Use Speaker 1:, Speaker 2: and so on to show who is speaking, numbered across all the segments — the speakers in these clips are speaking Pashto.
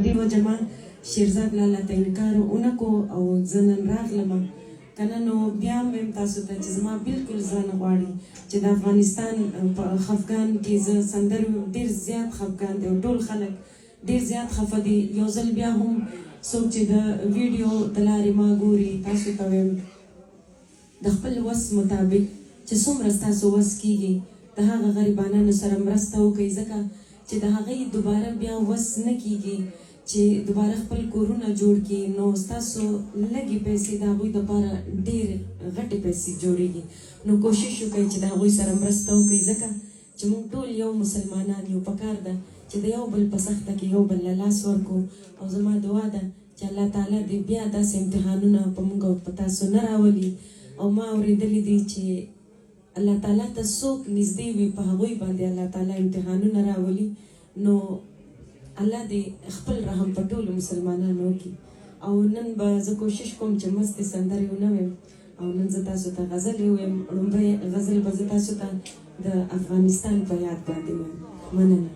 Speaker 1: دې وجه ما شیرزاد لالا ته انکار ونکړو او زه نن راغلم کنه نو بیا هم وایم تاسو ته چې زما بلکل زړه نه غواړي چې د افغانستان په خفګان کې زه سندرې ډېر زیات خفګان دی او ټول خلک ډېر زیات خفه دي یو ځل بیا هم څوک چې د ویډیو د لارې ما ګوري تاسو ته وایم د خپل وس مطابق چې څومره ستاسو وس کېږي د هغه غریبانانو سره مرسته وکړئ ځکه چې د هغې دوباره بیا وس نه کېږي چې دوباره خپل کورونه جوړ کړي نو ستاسو لږې پیسې د هغوی دپاره ډېر غټې پیسې جوړېږي نو کوشش وکړئ چې د هغوی سره مرسته وکړئ ځکه چې موږ ټول یو مسلمانان یو پکار ده چې د یو بل په سخته کې یو بل له لاس ورکړو او زما دعا ده چې الله تعالی دې بیا داسې امتحانونه په موږ او په تاسو نه راولي او ما اورېدلي دي چې الله تعالی ته څوک نږدې وي په هغوی باندې الله تعالی امتحانونه راولي نو الله دې خپل رحم په ټولو مسلمانانو وکړي او نن به زه کوشش کوم چې مستې سندرې ونه ویم او نن زه تاسو ته غزلې ویم لومړی غزل به زه تاسو ته د افغانستان په یاد باندې ویم مننه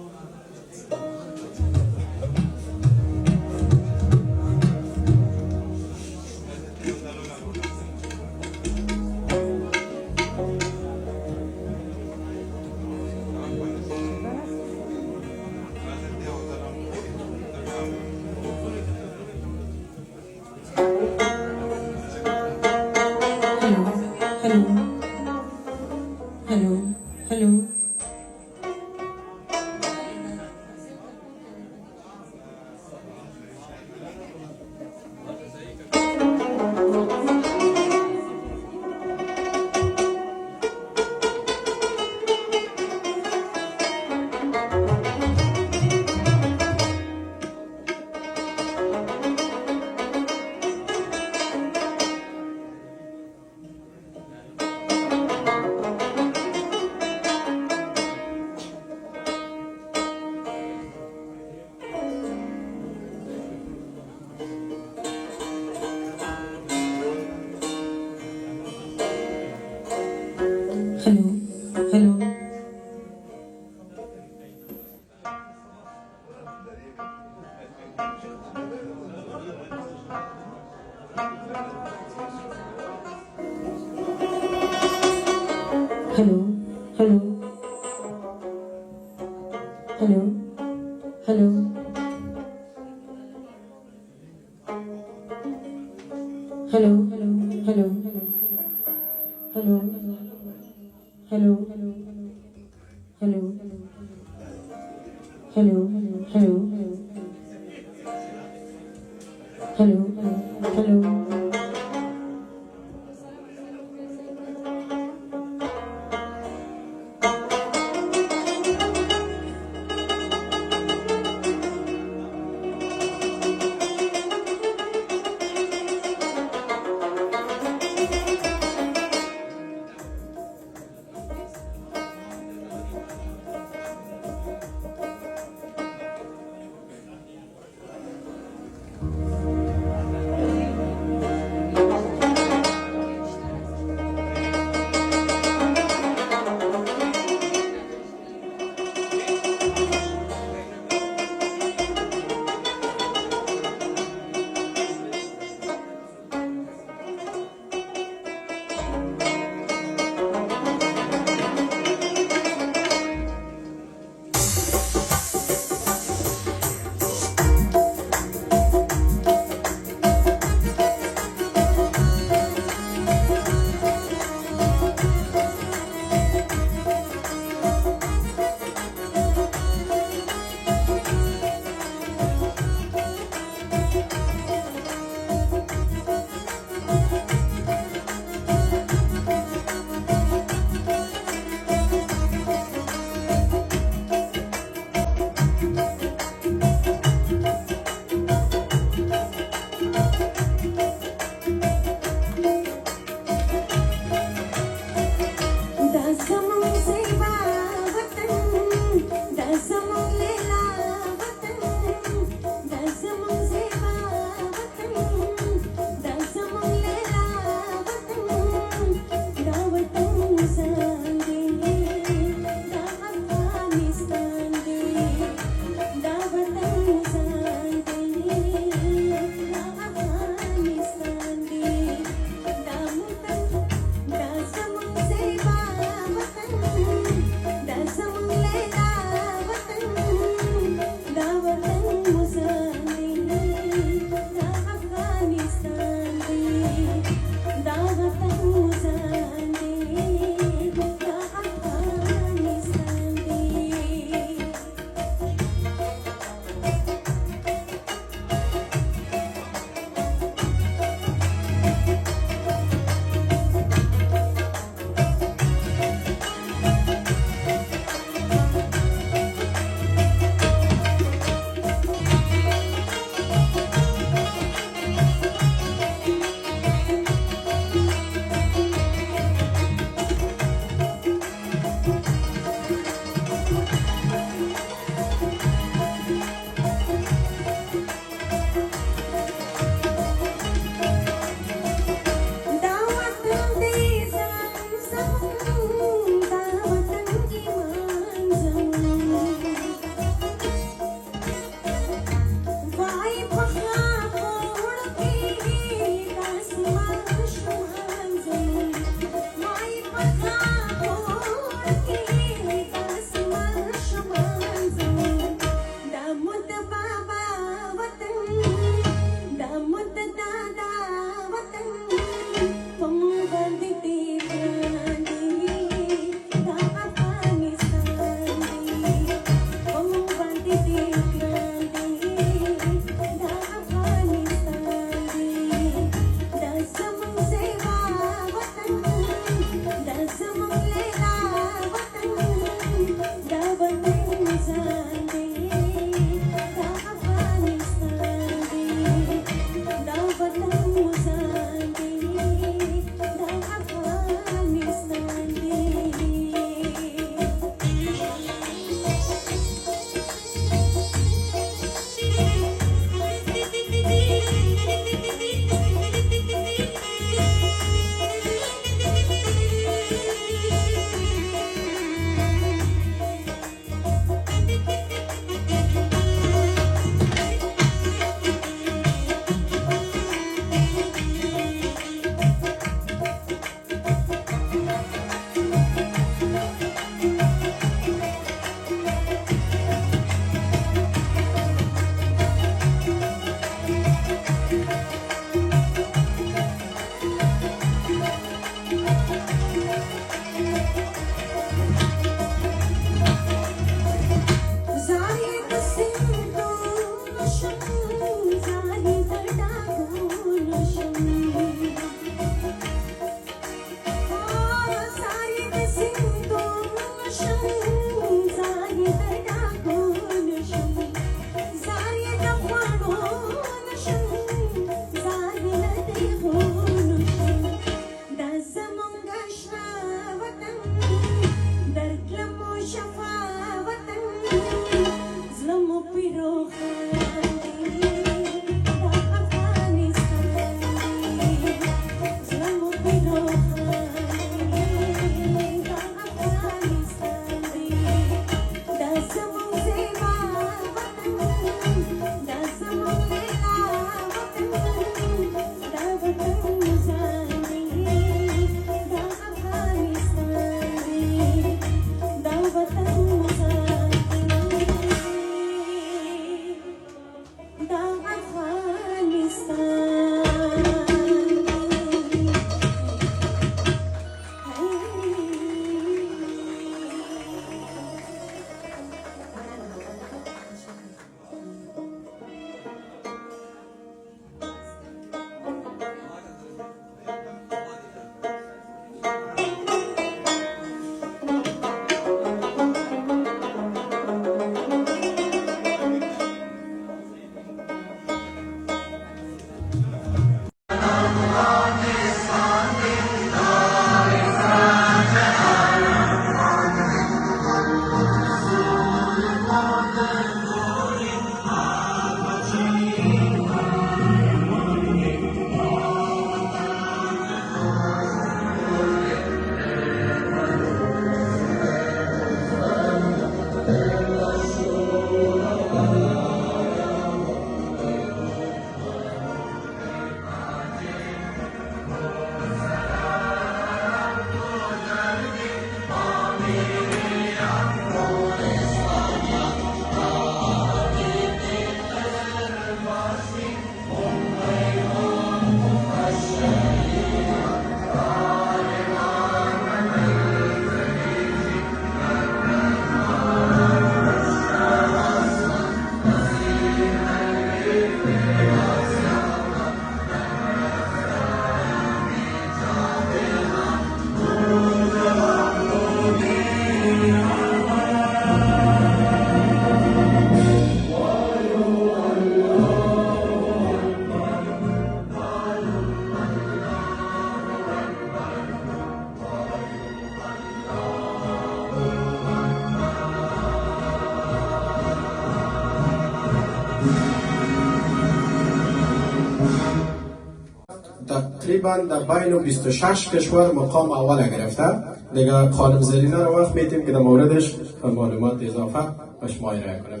Speaker 2: تقریبا در بین 26 کشور مقام اول گرفته. دیگه خانم زرینه رو وقت میتیم که در موردش معلومات اضافه به شما ارائه کنم.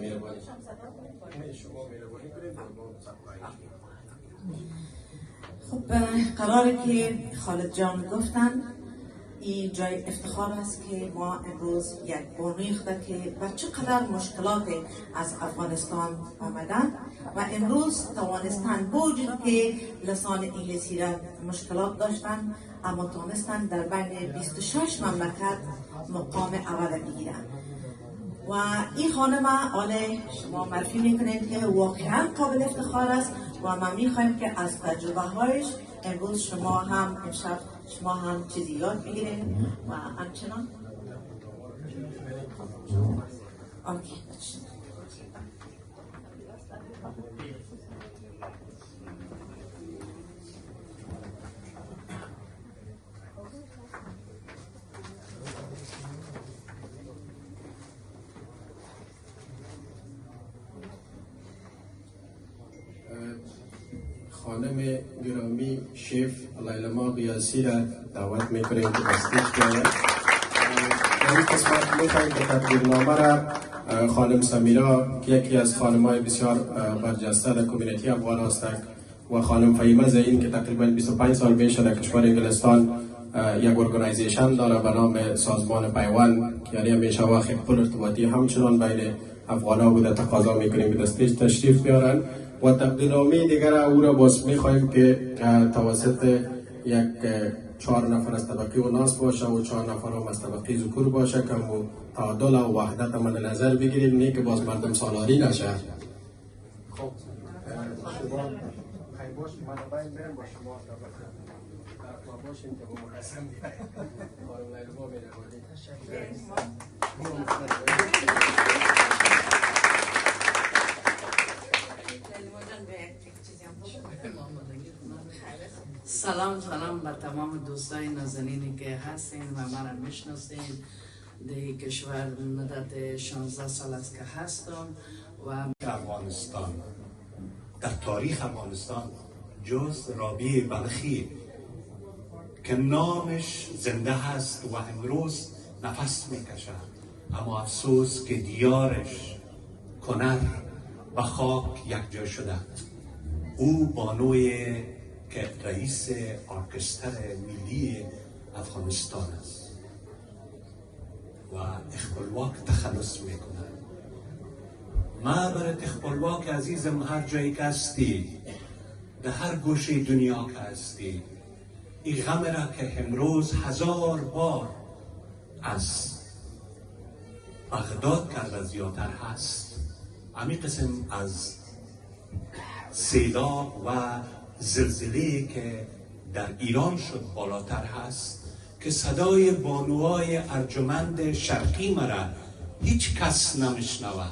Speaker 3: خب قراره که خالد جان گفتن این جای افتخار است که ما امروز یک بانوی خود که با چقدر مشکلات از افغانستان آمدن و امروز توانستن با وجود که لسان انگلیسی را مشکلات داشتن اما توانستن در بین 26 مملکت مقام اول بگیرن و این خانم آله شما معرفی میکنید که واقعا قابل افتخار است و ما میخوایم که از تجربه هایش امروز شما هم امشب شما هم چیزی یاد بگیرید و همچنان اوکی
Speaker 2: خانم گرامی شیف لیلما قیاسی را دعوت میکنیم که استیج بیاید. در این قسمت میخواهیم که تقدیرنامه را خانم سمیرا که یکی از خانم‌های بسیار برجسته در کمیونیتی افغان است و خانم فهیمه زین که تقریبا 25 سال پیش در کشور انگلستان یک ارگانایزیشن داره به نام سازمان پیوند، یعنی همیشه وقت پل ارتباطی همچنان بین افغان‌ها بوده. تقاضا میکنیم که استیج تشریف بیارن و تقدیرنامه دیگر او را باز میخواهیم که توسط یک 4 نفر از طبقه اوناس باشه و 4 نفر هم از طبقه ذکور باشه که تعادل و وحدت مد نظر بگیریم، نه که باز مردم سالاری نشه. خب شما خیلی باش من بریم با شما باشیم که با مرسم
Speaker 4: سلام به تمام دوستای نازنینی که هستین و مرا میشناسین. در کشور مدت 16 سال است که هستم و
Speaker 5: افغانستان در تاریخ افغانستان جز رابعه بلخی که نامش زنده هست و امروز نفس میکشد، اما افسوس که دیارش کنر به خاک یکجا شده. او بانوی که رئیس ارکستر ملی افغانستان است و اخبالواک تخلص میکنه. ما برای اخبالواک عزیزم هر جایی که هستی، در هر گوشه دنیا که هستی، این غم را که امروز 1000 بار از بغداد کرده زیادتر هست، همین قسم از سیلاب و زلزله که در ایران شد بالاتر هست، که صدای بانوهای ارجمند شرقی مرا هیچ کس نمیشنود.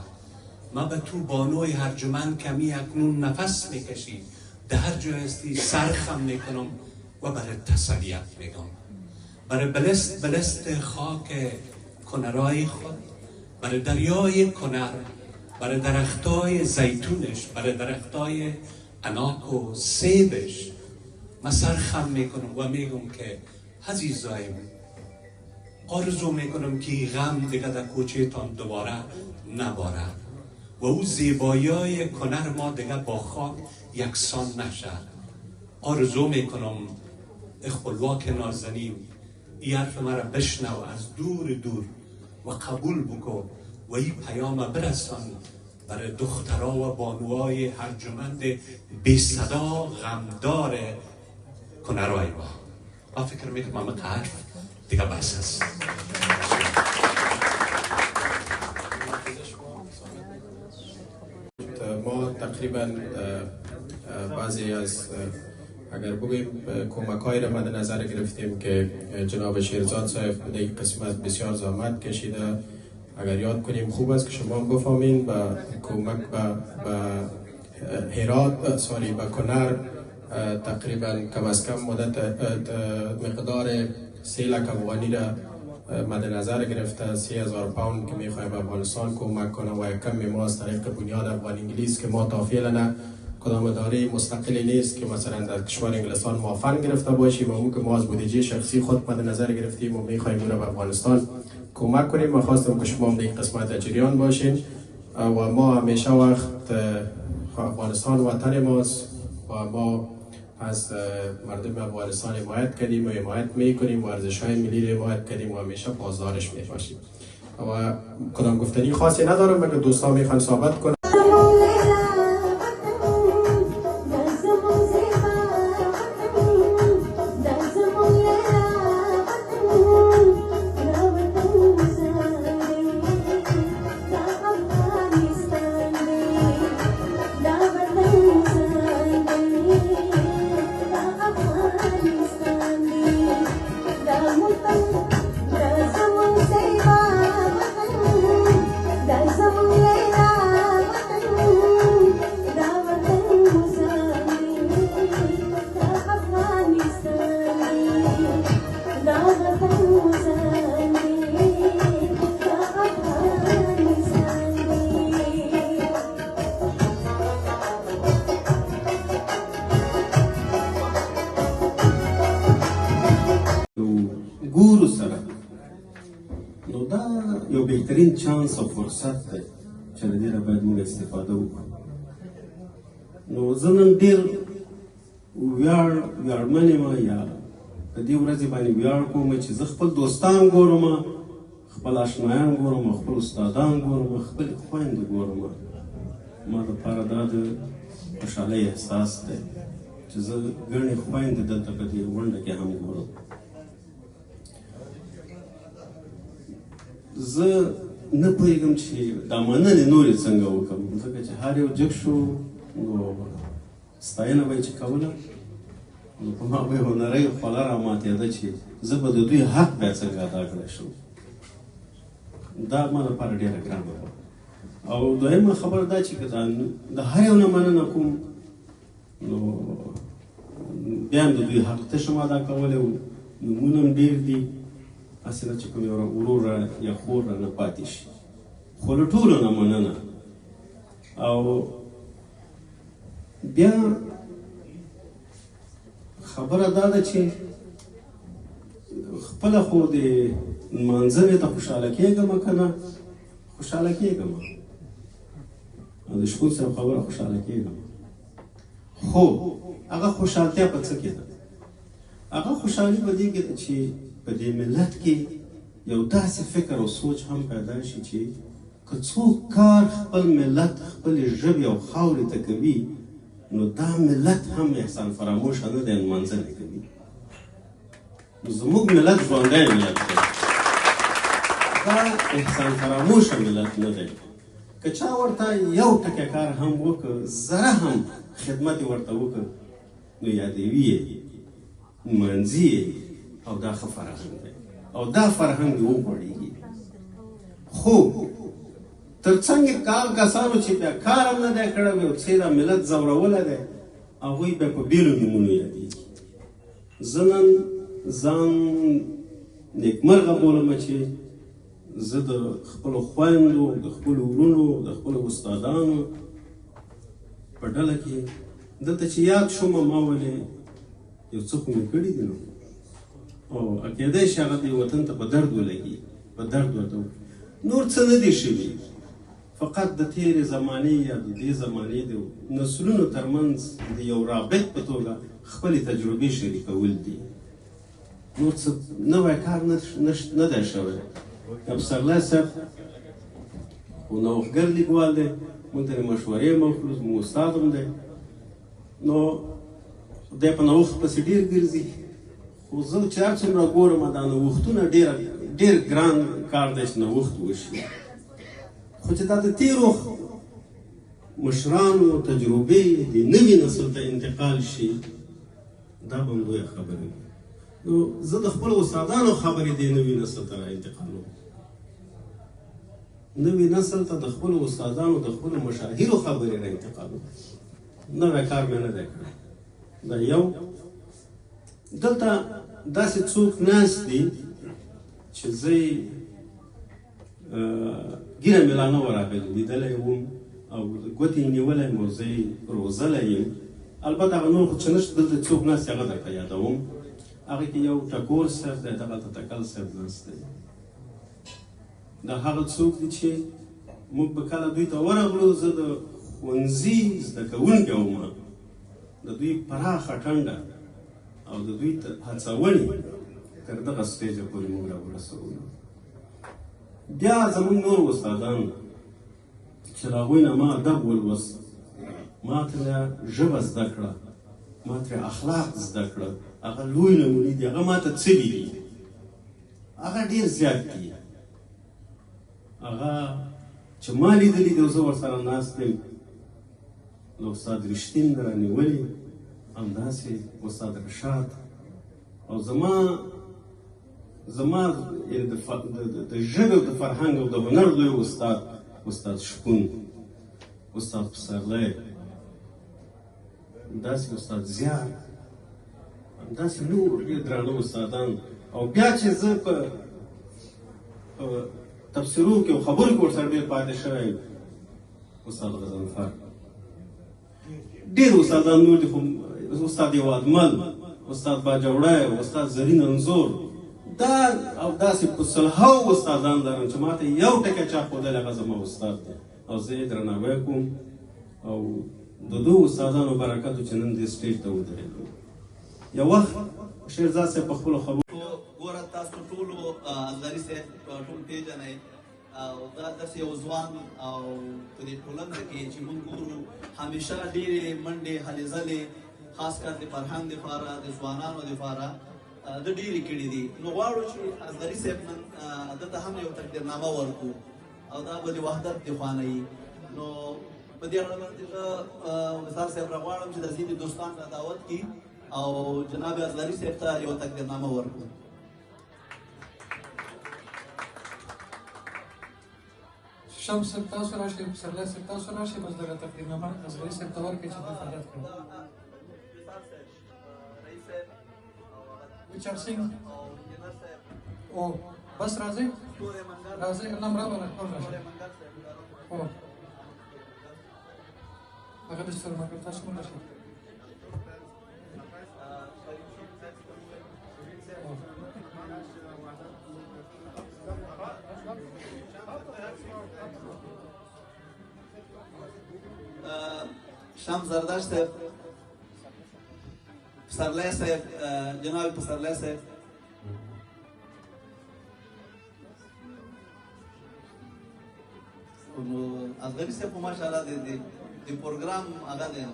Speaker 5: ما به تو بانوی ارجمند کمی اکنون نفس میکشی، در هر جای هستی سرخم میکنم و برای تسلیت میگم، برای بلست خاک کنرای خود، برای دریای کنر، برای درختای زیتونش، برای درختای اناک و سیبش من سرخم میکنم و میگم که عزیزایم، آرزو میکنم که غم دیگه در کوچه تان دوباره نباره و او زیبایی کنر ما دیگه با خاک یکسان نشه. آرزو میکنم اخبالواک نازنین این حرف مرا بشنو از دور دور و قبول بکن و این پیام برسان برای دخترها و بانوهای ارجمند بی صدا غمدار کنرای ما فکر میکنم همه حرف دیگه بس است.
Speaker 2: ما تقریبا بعضی از اگر بگویم کمک‌های را مد نظر گرفتیم که جناب شیرزاد صاحب در این قسمت بسیار زحمت کشیده. اگر یاد کنیم خوب است که شما بفهمین با کمک به هرات به کنر تقریبا کم از کم مقدار 3 لک افغانی را مد نظر گرفته. 30,000 پوند که میخواهیم افغانستان کمک کنه و یک کمی ما از طریق بنیاد افغان انگلیس که ما تا فعلا کدام اداره مستقلی نیست که مثلا در کشور انگلستان ما فند گرفته باشیم و که ما از بودجه شخصی خود مد نظر گرفتیم و میخوایم اون را به افغانستان کمک کنیم و خواستم که شما هم در این قسمت در جریان باشین و ما همیشه وقت افغانستان وطن ماست و ما از مردم افغانستان حمایت کردیم و حمایت میکنیم و ارزش‌های ملی را حمایت کردیم و همیشه پاسدارش میباشیم و کدام گفتنی خاصی ندارم مگر دوستان میخوان صحبت کنن.
Speaker 6: ګورو سره نو دا یو بهترین چانس او فرصت دی چې له دې نه باید موږ استفاده وکړو. نو زه نن ډېر ویاړمن یم یا په دې ورځې باندې ویاړ کوم چې زه خپل دوستان ګورم، خپل اشنایان ګورم، خپل استادان ګورم، خپلې خویندې ګورم. ما دپاره دا د خوشحالۍ احساس دی چې زه ګڼې خویندې دلته په دې غونډه کې هم ګورم. زه نه پوهېږم چې دا مننې نورې څنګه وکړم، ځکه چې هر یو جګ شو نو ستاینه به یې چې کوله نو په ما به یې هنرۍ خوله را ماتېده چې زه به د دوی حق بیا څنګه ادا کړی شم. دا ما لپاره ډېره ګرانه وه. او دویمه خبره دا چې د هر یو نه مننه کوم نو بیا هم د دوی حق ته شم ادا کولی و. نومونه هم ډېر دي، هسې نه چې کوم یو ورور یا خور رانه پاتې شي، خو له ټولو نه مننه. او بیا خبره دا ده چې خپله خو د لمانځنې ته خوشحاله کېږم که نه خوشحاله کېږم، د شکون صاحب خبره خوشحاله کېږم، خو هغه خوشحالتیا په څه کې ده؟ هغه خوشحالي په دې کې ده چې په دې ملت کې یو داسې فکر او سوچ هم پیدا شي چې که څوک کار خپل ملت خپلې ژبې او خاورې ته کوي نو دا ملت هم احسان فراموشه نه دی، لمانځنه کوي. نو زموږ ملت ژوندی ملت دی، دا احسان فراموشه ملت نه دی. که چا ورته یو ټکی کار هم وکړ، ذره هم خدمت یې ورته وکړ نو یادوي یې، لمانځي یې، او دا ښه فرهنګ دی او دا فرهنګ دې وغوړېږي. خو تر څنګ کسانو چې بیا کار هم نه دی کړی او څه دا ملت ځورولی دی، هغوی بیا په بېلو نومونو یادېږي. زه نن ځان نیکمرغه بولم چې زه د خپلو خویندو، د خپلو ورونو، د خپلو استادانو په ډله کې دلته چې یاد شوم، ما ولې یو څه خو مې کړي دي نو، او کېدای شي هغه دې وطن ته په درد ولګي، په درد ورته نور څه نه دي شوي، فقط د تېرې زمانې یا د دې زمانې د نسلونو ترمنځ د یو رابط په توګه خپلې تجربې شریکول دي. نور څه نوی کار نه دی شوی. پسرلی صاحب خو نوښتګر لیکوال دی، موږ ته یې مشورې مخلوط، زموږ استاد هم دی، نو دی په نوښت پسې ډېر ګرځي. خو زه چې هر څومره ګورم دا نوښتونه ډېر ګران کار دی چې نوښت وشي، خو چې دا د تېرو مشرانو تجربې د نوي نسل ته انتقال شي دا به هم لویه خبره وي. نو زه د خپلو استادانو خبرې د نوي نسل ته را انتقالوم، نوي نسل ته د خپلو استادانو، د خپلو مشاهیرو خبرې را انتقالوم. نوی کار مې نه دی کړی. دا یو. دلته داسې څوک ناست دي چې زه یې ګیره مې لا نه وه راغلې، لیدلی وم او ګوتې یې نیولی مو زه یې روزلی یم. البته هغه نور خو چې نشته دلته څوک ناست هغه درته یادوم. هغې کې یو ټکور صاحب دی، دغلته تکل صاحب ناست دی. دا هغه څوک دي چې موږ به کله دوی ته ورغلو، زه د ښوونځي زده کوونکی وم، د دوی پراخه ټنډه او د دوی هڅونې تر دغه سټیجه پورې موږ راورسولو. بیا زموږ نور استادان چې له هغوی نه ما ادب ولوست، ما ترې ژبه زده کړه، ما ترې اخلاق زده کړه، هغه لوی نمونې دي، هغه ما ته څه دي، هغه ډېر زیات دي. هغه چې ما لیدلي دي او زه ورسره ناست یم، د استاد رښتین رانیولي، همداسې استاد رشاد، او زما د ژبې او د فرهنګ او د هنر لوی استاد شپون، استاد پسرلی، همداسې استاد زیار، همداسې نور ډېر درانه استادان. او بیا چې زه په تفسیرونو کې او خبرو کې ورسره ډېر پاتې شوی یم، استاد غضنفر، ډېر استادان نور دي، خو استاد یوادمل، استاد باجوړی، استاد زرین انځور، دا او داسې په سلهاو استادان لرم چې ما ته یو ټکی چا ښودلی هغه زما استاد دی او زه یې درناوی کوم. او د دوو استادانو برکت و چې نن دې سټیج ته ودرېدو. یو وخت شیرزاد صاحب په خپلو خبرو
Speaker 7: ګوره تاسو ټولو ازغري صاحب ټول پېژنئ، او دا داسې یو ځوان او په دې ټولنه کې چې موږ ګورو همیشه ډېرې منډې هلې ځلې خاص کر د فرهنګ دپاره د ځوانانو دپاره د ډېرې کړي دي. نو غواړو چې ازغري صاحب نن دته هم یو تقدیرنامه ورکړو او دا به د وحدت دفاع نه وي. نو په دې اړه باندې زه وصال صاحب راغواړم چې د ځینې دوستان را دعوت کړي او جناب ازغري صاحب ته یو تقدیرنامه ورکړو.
Speaker 8: شمس صاحب تاسو راشئ، پسرلی صاحب تاسو راشئ، بس دغه تقدیرنامه ازغري صاحب ته ورکړئ چې دوی فعالیت کړي. ویچار سینګ او بس راځئ الله مرحبا ټول راشئ. هو هغه بستر مګر تاسو هم راشئ.
Speaker 7: شمس زرداشت صاحب، پسرلی صاحب، جناب پسرلی صاحب، نو ازغري صاحب په ماشاءالله د پروګرام هغه دی.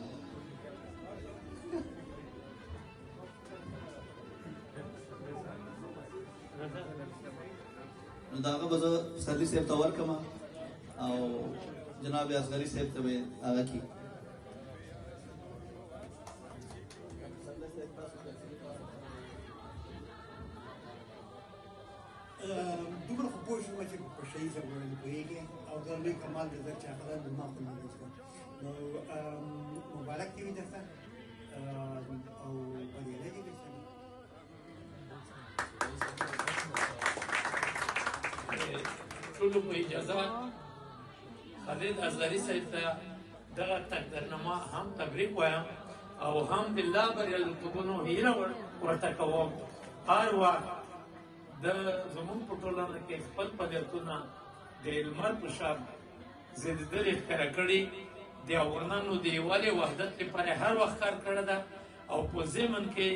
Speaker 7: نو دا هغه به زه پسرلي صاحب ته ورکړم او جناب ازغري صاحب ته به هغه کړي.
Speaker 9: دومره خو پوه شوم چې په شهید صاحب باندې پوهېږي او دا لوی کمال دی چې هغه د ما په نظر شو. نو مبارک دې وي درته او بریالی دې وي.
Speaker 10: ټولو په اجازه خالد ازغري صاحب ته دغه تقدیرنامه هم تبریک وایم او هم د الله بریالیتوبونو هیله ورته کوم. هر وخت د زموږ په ټولنه کې خپل فعالیتونه د لمر په شان زیږېدلې ښکاره کړي، د افغانانو د یووالي وحدت لپاره هر وخت کار کړی ده او په ضمن کې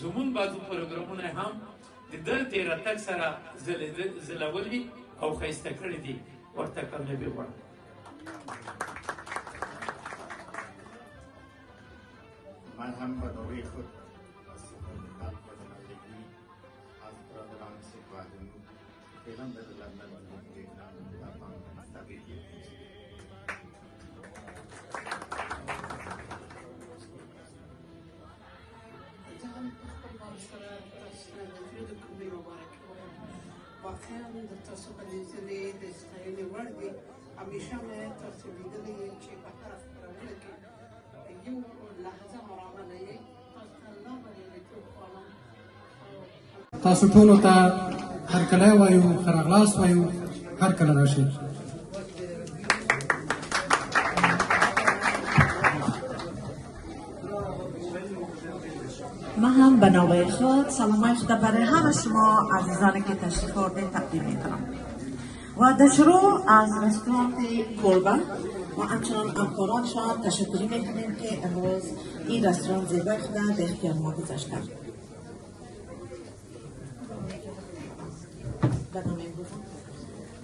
Speaker 10: زموږ بعضو پروګرامونه هم د ده د راتګ سره ځلولي او ښایسته کړي دي. ورته کامیابي غواړم.
Speaker 11: من هم به دوره خود خدمت و زندگی از برادران سپاهیان فعلا در لندن و ویتنام تبریک
Speaker 12: واقعا د تاسو په نظریې د ستاینې وړ دي. همیشه مې تاسو لیدلي یم چې په هره خپرونه کې یو لحظه مرامنه یې الله بریالیتوب غواړم.
Speaker 8: تاسو ټولو ته هرکلی وایو، ښه راغلاست وایو، هر کله راشئ.
Speaker 3: به نوبه خود سلامای خود برای همه شما عزیزانی که تشریف آوردین تقدیم میکنم و در شروع از رستوران کلبه و همچنان همکارانشان تشکری میکنیم که امروز این رستوران زیبای خود در اختیار ما گذاشتن.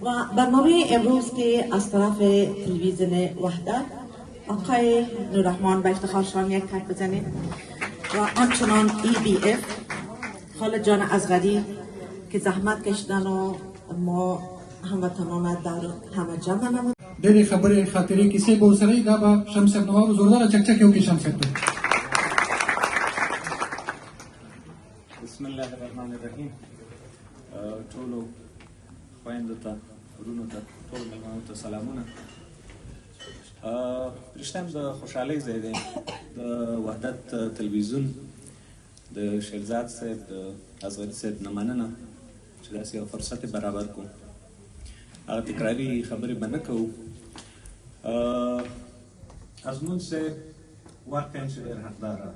Speaker 3: و برنامه امروز که از طرف تلویزیون وحدت آقای نوررحمان به افتخارشان یک تک بزنید و همچنان EBF خالد جان اصغری که زحمت کشیدن و ما هموطنان در همه جمع نمود.
Speaker 8: ډېرې خبرې خاطرې کیسې به ورسره وي. دا به شمس صاحب نواب زورداره چکچکې وکړي. شمس صاحب
Speaker 13: بسم الله الرحمن الرحیم. ټولو خویندو ته ورونو ته ټولو مېلمنو ته سلامونه. رښتیا هم د خوشحالۍ ځای دی د وحدت تلویزیون د شیرزاد صاحب د اصغري صاحب نه مننه چې داسې یو فرصت یې برابر کړو. هغه تکراري خبرې به نه کوو. ازمون صاحب واقعا چې ډېر حقداره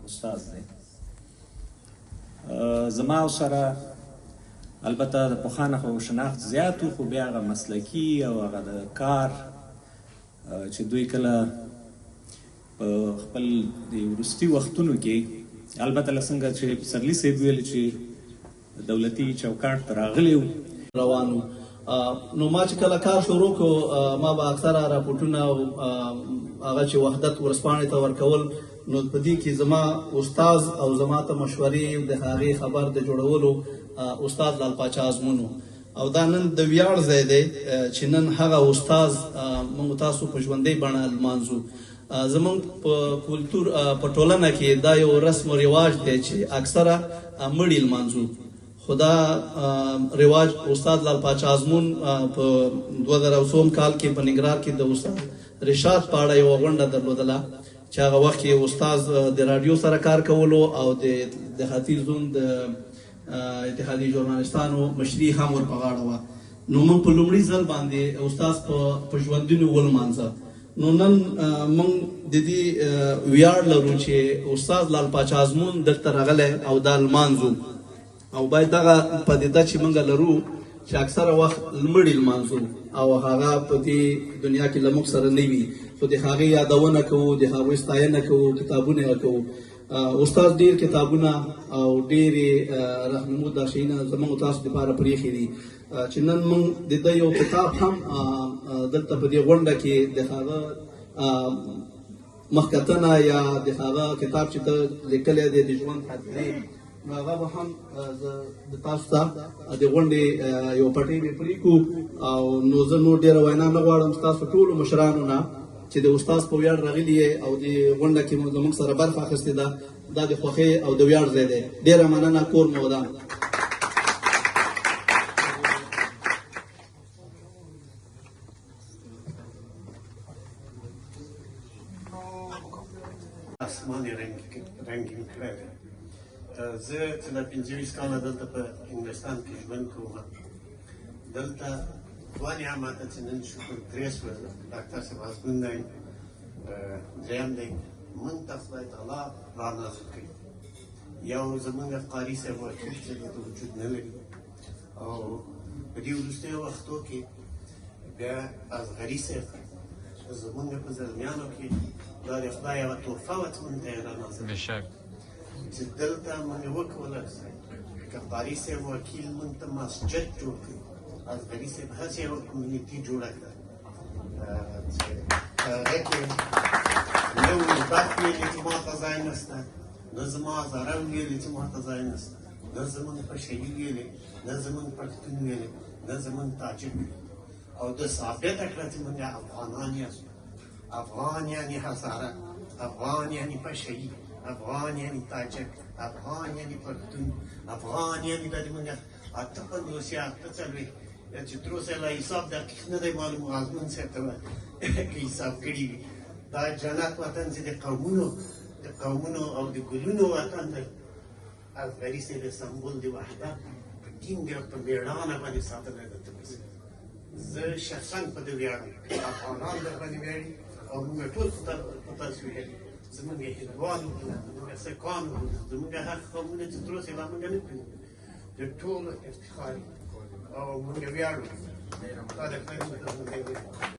Speaker 13: استاد دی. زما او سره البته د پخوانه خو شناخت زیات و، خو بیا هغه مسلکي او هغه د کار چې دوی کله په خپل د وروستي وختونو کې البته له څنګه چې پسرلي صاحب ویل چې دولتي چوکاټ ته راغلی و
Speaker 7: روانو. نو ما چې کله کار شروع کړو ما به اکثره راپورټونه هغه چې وحدت ورسپاڼې ته ورکول، نو په دې کې زما استاد او زما ته مشورې د هغې خبر د جوړولو استاد لال پاچا ازمون او دا نن د ویاړ ځای دی چې نن هغه استاد موږ تاسو په ژوندۍ بڼه لمانځو. زموږ په کلتور په ټولنه کې دا یو رسم و رواج دی چې اکثره مړي لمانځو. خدا رواج استاد لال پاچا ازمون په 2000 کال کې په ننګرهار کې د استاد رشاد پاړه یو غونډه درلودله چې هغه وخت کې استاد د رادیو سره کار کولو او د ختیځ زون د اتحادیې ژورنالستانو مشري هم ور په غاړه وه. نو موږ په لومړي ځل باندې استاد په ژوندوني ولمانځه. نو نن موږ د دې ویاړ لرو چې استاد لال پاچا ازمون دلته راغلی او دا لمانځو او باید دغه پدیده چې موږ لرو چې اکثره وخت مړي لمانځو او هغه په دې دنیا کې له موږ سره نه وي، خو د هغې یادونه کوو، د هغوی ستاینه کوو، کتابونه یې کوو. استاد ډېر کتابونه او ډېرې رهنمود شیونه زموږ تاسو دپاره پرېښي دي چې نن موږ د ده یو کتاب هم دلته په دې غونډه کې د هغه مخکتنه یا د هغه کتاب چې ده لیکلی دی د ژوند خاطرې، نو هغه به هم د تاسو ته د غونډې یو پټۍ مې پرېږدو. او نو زه نور ډېره وینا نه غواړم ستاسو ټولو مشرانو نه چې د استاد په ویاړ راغلي یې او د غونډه کې مو زموږ سره برخه اخیستې ده. دا د خوښۍ او د ویاړ ځای دی. ډېره مننه. کور مو ودان.
Speaker 2: اسماني رنګین کړی دی. زه چې دا 25 کاله دلته په انګلستان کې ژوند کوم. دلته دوه نعمته چې نن شکر درې شوه. ډاکټر صاحب ازمون دی، درېیم دی موږ ته خدای تعالی رانازل کړي. یو زموږ قاري صاحب وکیل چې دلته وجود نه لري او په دې وروستیو وختو کې بیا اصغري صاحب زموږ په زلمیانو کې دا د خدای یوه تحفه وه چې موږ ته یې رانازل کړي چې دلته موږ وکولی که قاري صاحب وکیل موږ ته مسجد جوړ کړي. اصغري صاحب هسې یوه کمیونټي جوړه کړه چې هغې کې نه ازبک ویلي چې ما ته ځای نشته، نه زما هزاره ویلي چې ما ته ځای نشته، نه زموږ پشهي ویلي، نه زموږ پښتون ویلي، نه زموږ تاجک ویلي. او ده ثابته کړه چې موږ افغانان یاستو. افغان یعنی هزاره، افغان یعنی پشهي، افغان یعنی تاجک، افغان یعنی پښتون، افغان یعنی دا موږ اته 50 یا اته څلوېښت چې تر اوسه لا حساب دقیق نه دی معلوم. ازمون صاحب ته حساب کړي وي. دا جنت وطن چې د قومونو او د ګلونو وطن دی. اصغري صاحب سمبول د وحدت په ټینګه په مېړانه باندې ساتلی دلته پسې. زه شخصا په دې ویاړم. افغانان در باندې ویاړي او موږ ټول په تاسو ویاړو
Speaker 14: زمونږ هندوانو دي زمونږ سکانو دي زمونږ هغه قومونه چې تر اوسه لا موږ نه پېژنو د ټولو افتخار او موږ ویاړو دا د خدای